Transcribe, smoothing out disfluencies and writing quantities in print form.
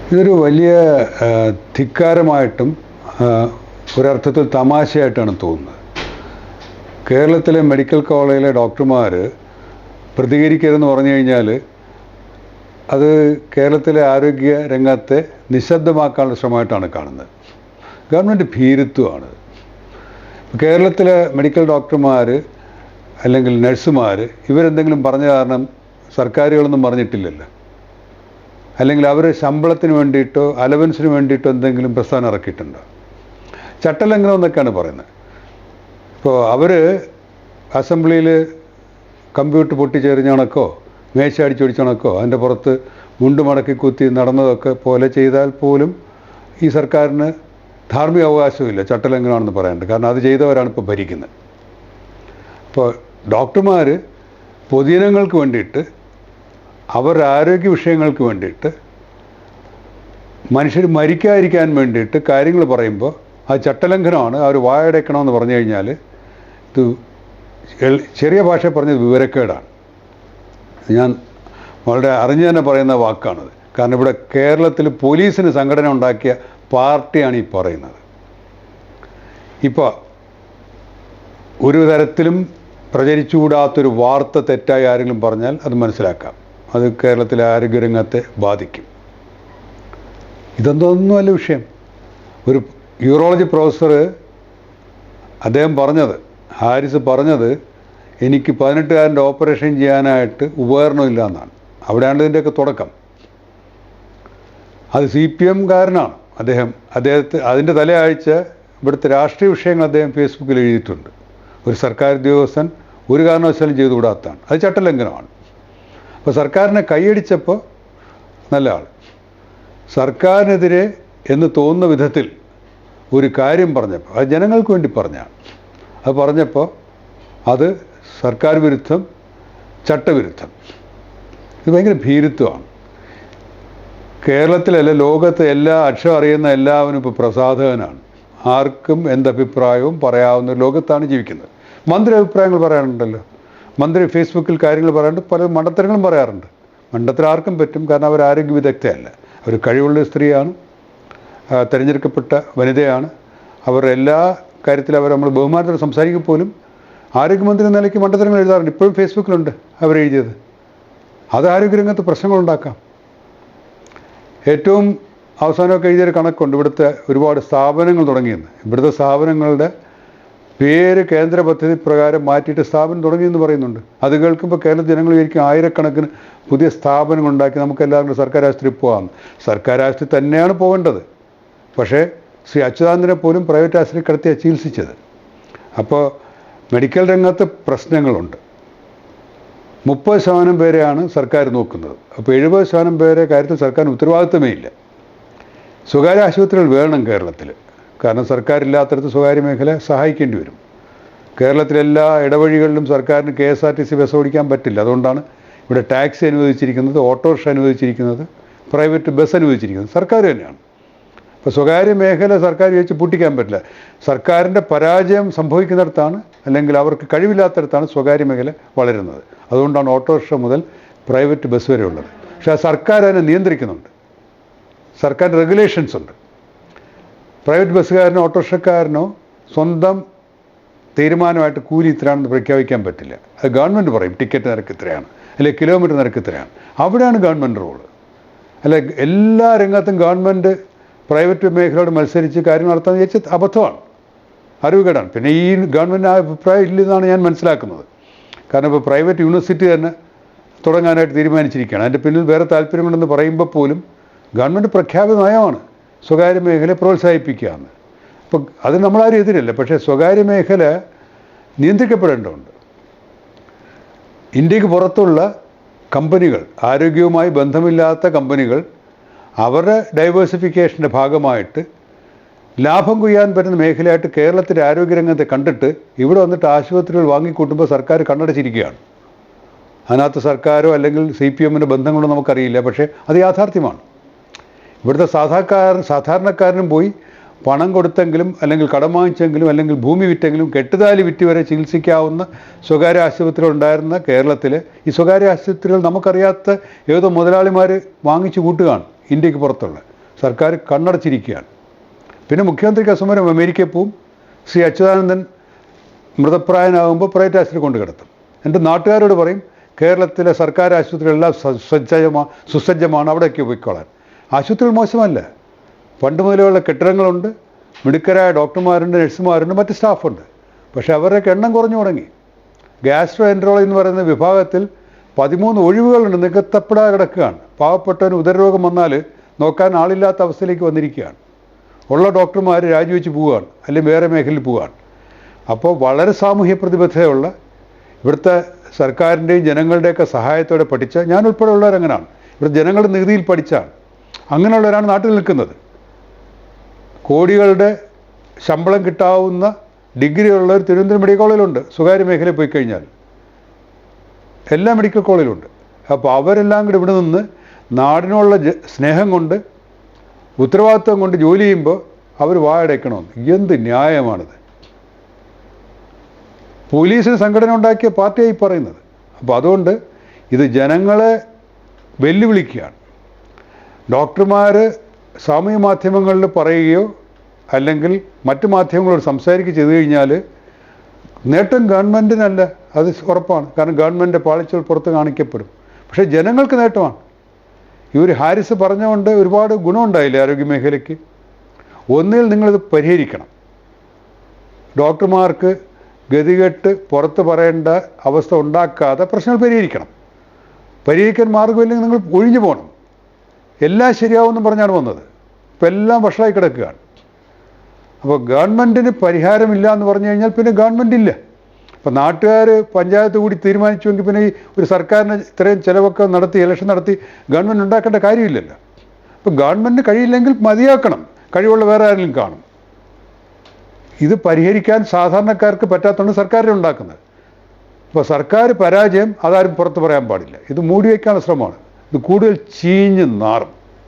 ഇതൊരു വലിയ ധിക്കാരമായിട്ടും ഒരർത്ഥത്തിൽ തമാശയായിട്ടാണ് തോന്നുന്നത്. കേരളത്തിലെ മെഡിക്കൽ കോളേജിലെ ഡോക്ടർമാർ പ്രതികരിക്കരുതെന്ന് പറഞ്ഞു കഴിഞ്ഞാൽ അത് കേരളത്തിലെ ആരോഗ്യ രംഗത്തെ നിശബ്ദമാക്കാനുള്ള ശ്രമമായിട്ടാണ് കാണുന്നത്. ഗവൺമെൻറ് ഭീരുത്വമാണ്. കേരളത്തിലെ മെഡിക്കൽ ഡോക്ടർമാർ അല്ലെങ്കിൽ നഴ്സുമാർ ഇവരെന്തെങ്കിലും പറഞ്ഞ കാരണം സർക്കാരുകളൊന്നും പറഞ്ഞിട്ടില്ലല്ലോ. അല്ലെങ്കിൽ അവർ ശമ്പളത്തിന് വേണ്ടിയിട്ടോ അലവൻസിന് വേണ്ടിയിട്ടോ എന്തെങ്കിലും പ്രസ്ഥാനം ഇറക്കിയിട്ടുണ്ടോ? ചട്ടലംഘനം എന്നൊക്കെയാണ് പറയുന്നത്. ഇപ്പോൾ അവർ അസംബ്ലിയിൽ കമ്പ്യൂട്ടർ പൊട്ടിച്ചെറിഞ്ഞണക്കോ മേശ അടിച്ചൊടിച്ചണക്കോ അതിൻ്റെ പുറത്ത് മുണ്ട് മടക്കി കുത്തി നടന്നതൊക്കെ പോലെ ചെയ്താൽ പോലും ഈ സർക്കാരിന് ധാർമ്മിക അവകാശമില്ല, ചട്ടലംഘനമാണെന്ന് പറയാനുണ്ട്. കാരണം അത് ചെയ്തവരാണ് ഇപ്പോൾ ഭരിക്കുന്നത്. അപ്പോൾ ഡോക്ടർമാർ പൊതുജനങ്ങൾക്ക് വേണ്ടിയിട്ട് അവരുടെ ആരോഗ്യ വിഷയങ്ങൾക്ക് വേണ്ടിയിട്ട് മനുഷ്യർ മരിക്കാതിരിക്കാൻ വേണ്ടിയിട്ട് കാര്യങ്ങൾ പറയുമ്പോൾ അത് ചട്ടലംഘനമാണ്, അവർ വായടയ്ക്കണമെന്ന് പറഞ്ഞു കഴിഞ്ഞാൽ ഇത് ചെറിയ ഭാഷ പറഞ്ഞത് വിവരക്കേടാണ്. ഞാൻ വളരെ അറിഞ്ഞു തന്നെ പറയുന്ന വാക്കാണത്. കാരണം ഇവിടെ കേരളത്തിൽ പോലീസിന് സംഘടന ഉണ്ടാക്കിയ പാർട്ടിയാണ് ഈ പറയുന്നത്. ഇപ്പോൾ ഒരു തരത്തിലും പ്രചരിച്ചുകൂടാത്തൊരു വാർത്ത തെറ്റായി ആരെങ്കിലും പറഞ്ഞാൽ അത് മനസ്സിലാക്കാം, അത് കേരളത്തിലെ ആരോഗ്യരംഗത്തെ ബാധിക്കും. ഇതൊന്നൊന്നുമല്ല വിഷയം. ഒരു യൂറോളജി പ്രൊഫസർ അദ്ദേഹം പറഞ്ഞത്, ഹാരിസ് പറഞ്ഞത്, എനിക്ക് 18കാരൻ്റെ ഓപ്പറേഷൻ ചെയ്യാനായിട്ട് ഉപകരണമില്ല എന്നാണ്. അവിടെയാണ് ഇതിൻ്റെയൊക്കെ തുടക്കം. അത് CPM കാരനാണ് അദ്ദേഹത്തെ അതിൻ്റെ തലയാഴ്ച ഇവിടുത്തെ രാഷ്ട്രീയ വിഷയങ്ങൾ അദ്ദേഹം ഫേസ്ബുക്കിൽ എഴുതിയിട്ടുണ്ട്. ഒരു സർക്കാർ ഉദ്യോഗസ്ഥൻ ഒരു കാരണവശാലും ചെയ്തുകൂടാത്തതാണ്, അത് ചട്ടലംഘനമാണ്. അപ്പോൾ സർക്കാരിനെ കൈയടിച്ചപ്പോൾ നല്ല ആൾ, സർക്കാരിനെതിരെ എന്ന് തോന്നുന്ന വിധത്തിൽ ഒരു കാര്യം പറഞ്ഞപ്പോൾ അത് ജനങ്ങൾക്ക് വേണ്ടി പറഞ്ഞാണ്. അത് പറഞ്ഞപ്പോൾ അത് സർക്കാർ വിരുദ്ധം, ചട്ടവിരുദ്ധം. ഇത് ഭയങ്കര ഭീരുത്വമാണ്. കേരളത്തിലല്ല ലോകത്തെ എല്ലാ അക്ഷരം അറിയുന്ന എല്ലാവരും ഇപ്പോൾ പ്രസാധകനാണ്. ആർക്കും എന്തഭിപ്രായവും പറയാവുന്ന ഒരു ലോകത്താണ് ജീവിക്കുന്നത്. മന്ത്രി അഭിപ്രായങ്ങൾ പറയാറുണ്ടല്ലോ, മന്ത്രി ഫേസ്ബുക്കിൽ കാര്യങ്ങൾ പറയാറുണ്ട്, പല മണ്ടത്തരങ്ങളും പറയാറുണ്ട്. മണ്ടത്തരം ആർക്കും പറ്റും, കാരണം അവർ ആരോഗ്യ വിദഗ്ധയല്ല, അവർ കഴിവുള്ള സ്ത്രീയാണ്, തിരഞ്ഞെടുക്കപ്പെട്ട വനിതയാണ്. അവർ എല്ലാ കാര്യത്തിലും അവർ നമ്മൾ ബഹുമാനത്തോടെ സംസാരിക്കുക പോലും ആരോഗ്യമന്ത്രി എന്ന നിലയ്ക്ക് മണ്ടത്തരങ്ങൾ എഴുതാറുണ്ട്. ഇപ്പോഴും ഫേസ്ബുക്കിലുണ്ട് അവരെഴുതിയത്. അത് ആരോഗ്യരംഗത്ത് പ്രശ്നങ്ങളുണ്ടാക്കാം. ഏറ്റവും അവസാനമൊക്കെ എഴുതിയൊരു കണക്കുണ്ട്, ഇവിടുത്തെ ഒരുപാട് സ്ഥാപനങ്ങൾ തുടങ്ങിയെന്ന്. ഇവിടുത്തെ സ്ഥാപനങ്ങളുടെ പേര് കേന്ദ്ര പദ്ധതി പ്രകാരം മാറ്റിയിട്ട് സ്ഥാപനം തുടങ്ങിയെന്ന് പറയുന്നുണ്ട്. അത് കേൾക്കുമ്പോൾ കേരള ജനങ്ങൾ വിചാരിക്കും ആയിരക്കണക്കിന് പുതിയ സ്ഥാപനങ്ങൾ ഉണ്ടാക്കി നമുക്ക് എല്ലാവർക്കും സർക്കാർ ആശുപത്രിയിൽ പോകാമെന്ന്. സർക്കാർ ആശുപത്രി തന്നെയാണ് പോകേണ്ടത്. പക്ഷേ ശ്രീ അച്യുതാനന്ദനെ പോലും പ്രൈവറ്റ് ആശുപത്രി കിടത്തിയാണ് ചികിത്സിച്ചത്. അപ്പോൾ മെഡിക്കൽ രംഗത്ത് പ്രശ്നങ്ങളുണ്ട്. 30% പേരെയാണ് സർക്കാർ നോക്കുന്നത്. അപ്പോൾ 70% പേരെ കാര്യത്തിൽ സർക്കാരിന് ഉത്തരവാദിത്തമേ ഇല്ല. സ്വകാര്യ ആശുപത്രികൾ വേണം കേരളത്തിൽ. കാരണം സർക്കാരില്ലാത്തടത്ത് സ്വകാര്യ മേഖല സഹായിക്കേണ്ടി വരും. കേരളത്തിലെല്ലാ ഇടവഴികളിലും സർക്കാരിന് KSRTC ബസ് ഓടിക്കാൻ പറ്റില്ല. അതുകൊണ്ടാണ് ഇവിടെ ടാക്സി അനുവദിച്ചിരിക്കുന്നത്, ഓട്ടോറിക്ഷ അനുവദിച്ചിരിക്കുന്നത്, പ്രൈവറ്റ് ബസ് അനുവദിച്ചിരിക്കുന്നത് സർക്കാർ തന്നെയാണ്. അപ്പോൾ സ്വകാര്യ മേഖല സർക്കാർ വെച്ച് പൂട്ടിക്കാൻ പറ്റില്ല. സർക്കാരിൻ്റെ പരാജയം സംഭവിക്കുന്നിടത്താണ്, അല്ലെങ്കിൽ അവർക്ക് കഴിവില്ലാത്തടത്താണ് സ്വകാര്യ മേഖല വളരുന്നത്. അതുകൊണ്ടാണ് ഓട്ടോറിക്ഷ മുതൽ പ്രൈവറ്റ് ബസ് വരെ ഉള്ളത്. പക്ഷേ ആ സർക്കാർ അതിനെ നിയന്ത്രിക്കുന്നുണ്ട്. സർക്കാർ റെഗുലേഷൻസ് ഉണ്ട്. പ്രൈവറ്റ് ബസ്സുകാരനോ ഓട്ടോറിക്ഷക്കാരനോ സ്വന്തം തീരുമാനമായിട്ട് കൂലി ഇത്രയാണെന്ന് പ്രഖ്യാപിക്കാൻ പറ്റില്ല. അത് ഗവൺമെൻറ് പറയും ടിക്കറ്റ് നിരക്ക് ഇത്രയാണ്, അല്ലെങ്കിൽ കിലോമീറ്റർ നിരക്ക് ഇത്രയാണ്. അവിടെയാണ് ഗവൺമെൻറ് റോള്. അല്ല എല്ലാ രംഗത്തും ഗവൺമെൻറ് പ്രൈവറ്റ് മേഖലയോട് മത്സരിച്ച് കാര്യങ്ങൾ നടത്താൻ വിചാരിച്ച അബദ്ധമാണ്, അറിവുകേടാണ്. പിന്നെ ഈ ഗവൺമെൻറ് ആ അഭിപ്രായം ഇല്ലെന്നാണ് ഞാൻ മനസ്സിലാക്കുന്നത്. കാരണം ഇപ്പോൾ പ്രൈവറ്റ് യൂണിവേഴ്സിറ്റി തന്നെ തുടങ്ങാനായിട്ട് തീരുമാനിച്ചിരിക്കുകയാണ്. അതിൻ്റെ പിന്നിൽ വേറെ താല്പര്യങ്ങളുണ്ടെന്ന് പറയുമ്പോൾ പോലും ഗവൺമെൻറ് പ്രഖ്യാപിത നയമാണ് സ്വകാര്യ മേഖലയെ പ്രോത്സാഹിപ്പിക്കുക എന്ന്. അപ്പോൾ അത് നമ്മളാരും എതിരല്ല. പക്ഷേ സ്വകാര്യ മേഖല നിയന്ത്രിക്കപ്പെടേണ്ടതുണ്ട്. ഇന്ത്യക്ക് പുറത്തുള്ള കമ്പനികൾ, ആരോഗ്യവുമായി ബന്ധമില്ലാത്ത കമ്പനികൾ, അവരുടെ ഡൈവേഴ്സിഫിക്കേഷൻ്റെ ഭാഗമായിട്ട് ലാഭം കൊയ്യാൻ പറ്റുന്ന മേഖലയായിട്ട് കേരളത്തിൻ്റെ ആരോഗ്യരംഗത്തെ കണ്ടിട്ട് ഇവിടെ വന്നിട്ട് ആശുപത്രികൾ വാങ്ങിക്കൂട്ടുമ്പോൾ സർക്കാർ കണ്ണടച്ചിരിക്കുകയാണ്. അതിനകത്ത് സർക്കാരോ അല്ലെങ്കിൽ CPMൻ്റെ ബന്ധങ്ങളോ നമുക്കറിയില്ല. പക്ഷേ അത് യാഥാർത്ഥ്യമാണ്. ഇവിടുത്തെ സാധാരണക്കാരനും പോയി പണം കൊടുത്തെങ്കിലും അല്ലെങ്കിൽ കടം വാങ്ങിച്ചെങ്കിലും അല്ലെങ്കിൽ ഭൂമി വിറ്റെങ്കിലും കെട്ടുതാലി വിറ്റ് വരെ ചികിത്സിക്കാവുന്ന സ്വകാര്യ ആശുപത്രികൾ ഉണ്ടായിരുന്ന കേരളത്തിൽ ഈ സ്വകാര്യ ആശുപത്രികൾ നമുക്കറിയാത്ത ഏതോ മുതലാളിമാർ വാങ്ങിച്ചു കൂട്ടുകയാണ് ഇന്ത്യക്ക് പുറത്തുള്ള. സർക്കാർ കണ്ണടച്ചിരിക്കുകയാണ്. പിന്നെ മുഖ്യമന്ത്രിക്ക് അസമരം അമേരിക്കയിൽ പോവും. ശ്രീ അച്യുതാനന്ദൻ മൃതപ്രായനാകുമ്പോൾ പ്രൈവറ്റ് ആശുപത്രി കൊണ്ട് കിടത്തും. എൻ്റെ നാട്ടുകാരോട് പറയും കേരളത്തിലെ സർക്കാർ ആശുപത്രികളെല്ലാം സുസജ്ജമാണ്, അവിടേക്ക് പോയിക്കോളാൻ. ആശുപത്രികൾ മോശമല്ല, പണ്ട് മുതലുള്ള കെട്ടിടങ്ങളുണ്ട്, മിടുക്കരായ ഡോക്ടർമാരുണ്ട്, നഴ്സുമാരുണ്ട്, മറ്റ് സ്റ്റാഫുണ്ട്. പക്ഷേ അവരുടെയൊക്കെ എണ്ണം കുറഞ്ഞു തുടങ്ങി. ഗ്യാസ്ട്രോ എൻട്രോളജി എന്ന് പറയുന്ന വിഭാഗത്തിൽ 13 ഒഴിവുകളുണ്ട്, നികത്തപ്പെടാതെ കിടക്കുകയാണ്. പാവപ്പെട്ടവന് ഉദരരോഗം വന്നാൽ നോക്കാൻ ആളില്ലാത്ത അവസ്ഥയിലേക്ക് വന്നിരിക്കുകയാണ്. ഉള്ള ഡോക്ടർമാർ രാജിവെച്ച് പോവുകയാണ്, അല്ലെങ്കിൽ വേറെ മേഖലയിൽ പോവുകയാണ്. അപ്പോൾ വളരെ സാമൂഹ്യ പ്രതിബദ്ധതയുള്ള ഇവിടുത്തെ സർക്കാരിൻ്റെയും ജനങ്ങളുടെയൊക്കെ സഹായത്തോടെ പഠിച്ച, ഞാൻ ഉൾപ്പെടെയുള്ളവരങ്ങനെയാണ്. ഇവിടെ ജനങ്ങളുടെ നികുതിയിൽ പഠിച്ചാണ് അങ്ങനെയുള്ളവരാണ് നാട്ടിൽ നിൽക്കുന്നത്. കോടികളുടെ ശമ്പളം കിട്ടാവുന്ന ഡിഗ്രി ഉള്ളവർ തിരുവനന്തപുരം മെഡിക്കൽ കോളേജിലുണ്ട്. സ്വകാര്യ മേഖലയിൽ പോയി കഴിഞ്ഞാൽ എല്ലാ മെഡിക്കൽ കോളേജിലുണ്ട്. അപ്പോൾ അവരെല്ലാം കൂടി ഇവിടെ നിന്ന് നാടിനുള്ള സ്നേഹം കൊണ്ട് ഉത്തരവാദിത്വം കൊണ്ട് ജോലി ചെയ്യുമ്പോൾ അവർ വായടയ്ക്കണമെന്ന്. എന്ത് ന്യായമാണിത്? പോലീസിന് സംഘടന ഉണ്ടാക്കിയ പാർട്ടിയായി പറയുന്നത്. അപ്പോൾ അതുകൊണ്ട് ഇത് ജനങ്ങളെ വെല്ലുവിളിക്കുകയാണ്. ഡോക്ടർമാർ സാമൂഹ്യ മാധ്യമങ്ങളിൽ പറയുകയോ അല്ലെങ്കിൽ മറ്റ് മാധ്യമങ്ങളോട് സംസാരിക്കുകയോ ചെയ്തു കഴിഞ്ഞാൽ നേട്ടം ഗവൺമെൻറ്റിനല്ല, അത് ഉറപ്പാണ്. കാരണം ഗവൺമെൻറ്റിൻ്റെ പാളിച്ചകൾ പുറത്ത് കാണിക്കപ്പെടും. പക്ഷേ ജനങ്ങൾക്ക് നേട്ടമാണ്. ഇവർ ഹാരിസ് പറഞ്ഞുകൊണ്ട് ഒരുപാട് ഗുണമുണ്ടായില്ലേ ആരോഗ്യമേഖലയ്ക്ക്? ഒന്നിൽ നിങ്ങളിത് പരിഹരിക്കണം. ഡോക്ടർമാർക്ക് ഗതികെട്ട് പുറത്ത് പറയേണ്ട അവസ്ഥ ഉണ്ടാക്കാതെ പ്രശ്നങ്ങൾ പരിഹരിക്കണം. പരിഹരിക്കാൻ മാർഗമില്ലെങ്കിൽ നിങ്ങൾ ഒഴിഞ്ഞു പോകണം. എല്ലാം ശരിയാവുമെന്ന് പറഞ്ഞാണ് വന്നത്. ഇപ്പം എല്ലാം വഷളായി കിടക്കുകയാണ്. അപ്പോൾ ഗവൺമെൻറ്റിന് പരിഹാരമില്ല എന്ന് പറഞ്ഞു കഴിഞ്ഞാൽ പിന്നെ ഗവൺമെൻറ് ഇല്ല. അപ്പോൾ നാട്ടുകാർ പഞ്ചായത്ത് കൂടി തീരുമാനിച്ചുവെങ്കിൽ പിന്നെ ഈ ഒരു സർക്കാരിന് ഇത്രയും ചിലവൊക്കെ നടത്തി ഇലക്ഷൻ നടത്തി ഗവൺമെൻറ് ഉണ്ടാക്കേണ്ട കാര്യമില്ലല്ലോ. അപ്പോൾ ഗവൺമെൻറ്റിന് കഴിയില്ലെങ്കിൽ മതിയാക്കണം, കഴിവുള്ള വേറെ ആരെങ്കിലും കാണും. ഇത് പരിഹരിക്കാൻ സാധാരണക്കാർക്ക് പറ്റാത്തതുകൊണ്ട് സർക്കാരിനെ ഉണ്ടാക്കുന്നത്. അപ്പോൾ സർക്കാർ പരാജയം അതാരും പുറത്ത് പറയാൻ പാടില്ല. ഇത് മൂടി വയ്ക്കാനുള്ള ശ്രമമാണ്. ഇത് കൂടുതൽ ചീഞ്ഞ് നാറും.